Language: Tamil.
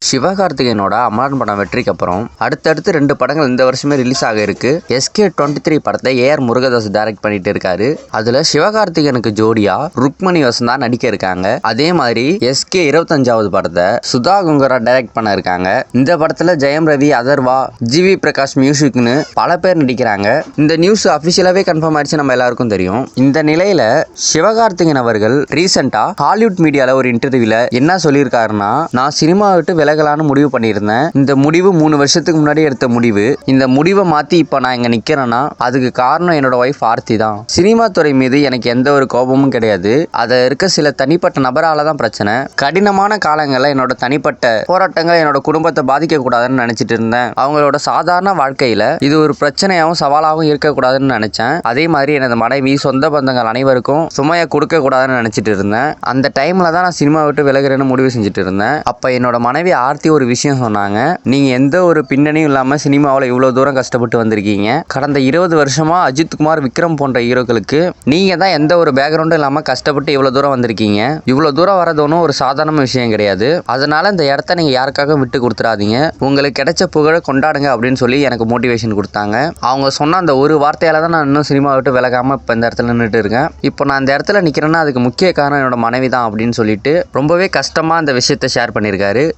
சிவகார்த்திகேயனோட அமரன் படம் வெற்றிக்கு அப்புறம் அடுத்தடுத்து 2 படங்கள் இந்த வருஷமே ரிலீஸ் ஆக இருக்கு. SK23 படத்தை AR முருகதாஸ் டைரக்ட் பண்ணிட்டு இருக்காரு. அதுல சிவகார்த்திகேயனுக்கு ஜோடியா ருக்மணி வசந்தா நடிக்க இருக்காங்க. அதே மாதிரி SK25வது படத்தை சுதா கொங்கரா டைரக்ட் பண்ண இருக்காங்க. இந்த படத்துல ஜெயம் ரவி, அதர்வா, GV பிரகாஷ் மியூசிக்னு பல பேர் நடிக்கிறாங்க. இந்த நியூஸ் அபிஷியலாவே கன்ஃபார்ம் ஆயிடுச்சு, நம்ம எல்லாருக்கும் தெரியும். இந்த நிலையில சிவகார்த்திகேயன் அவர்கள் ரீசெண்டா ஹாலிவுட் மீடியால ஒரு இன்டர்வியூல என்ன சொல்லியிருக்காருன்னா, நான் சினிமா விட்டு விலகலான்னு முடிவு பண்ணியிருந்தேன். இந்த முடிவு 3 வருஷத்துக்கு முன்னாடி எடுத்த முடிவு. இந்த முடிவை மாத்தி இப்ப நான் இங்க நிக்கிறேன்னா அதுக்கு காரணம் என்னோட ஒய்ஃப் ஆர்த்தி தான். சினிமா துறை மீது எனக்கு எந்த ஒரு கோபமும் கிடையாது. அத இருக்க சில தனிப்பட்ட நபரால தான் பிரச்சனை. கடினமான காலங்கள்ல என்னோட தனிப்பட்ட போராட்டங்கள் என்னோட குடும்பத்தை பாதிக்க கூடாதுன்னு நினைச்சிட்டு இருந்தேன். அவங்களோட சாதாரண வாழ்க்கையில இது ஒரு பிரச்சனையாவும் சவாலாகவும் இருக்கக்கூடாதுன்னு நினைச்சேன். அதே மாதிரி எனது மனைவி, சொந்த பந்தங்கள் அனைவருக்கும் சுமையை கொடுக்க கூடாதுன்னு நினைச்சிட்டு இருந்தேன். அந்த டைம்ல தான் நான் சினிமா விட்டு விலகுறேன்னு முடிவு செஞ்சுட்டு இருந்தேன். அப்ப என்னோட மனைவி ஆர்த்தி ஒரு விஷயம் சொன்னாங்க. நீங்க எந்த ஒரு பின்னணியும் இல்லாம சினிமாவில் இவ்வளவு தூரம் கஷ்டப்பட்டு வந்திருக்கீங்க. கடந்த 20 வருஷமா அஜித் குமார், விக்ரம் போன்ற ஹீரோக்களுக்கு நீங்க தான் எந்த ஒரு பேக்ரவுண்டும் இல்லாம கஷ்டப்பட்டு இவ்வளவு தூரம் வந்திருக்கீங்க. இவ்வளவு தூரம் வரது ஒன்றும் ஒரு சாதாரண விஷயம் கிடையாது. அதனால இந்த இடத்த நீங்க யாருக்காக விட்டு கொடுத்துறாதீங்க. உங்களுக்கு கிடைச்ச புகழை கொண்டாடுங்க அப்படின்னு சொல்லி எனக்கு மோட்டிவேஷன் கொடுத்தாங்க. அவங்க சொன்ன அந்த ஒரு வார்த்தையால தான் நான் இன்னும் சினிமா விட்டு விலகாம இப்ப இந்த இடத்துல நின்றுட்டு இருக்கேன். இப்போ நான் இந்த இடத்துல நிக்கிறேன்னா அதுக்கு முக்கிய காரணம் என்னோட மனைவி தான் அப்படின்னு சொல்லிட்டு ரொம்பவே கஷ்டமா அந்த விஷயத்தை ஷேர் பண்ணியிருக்காரு.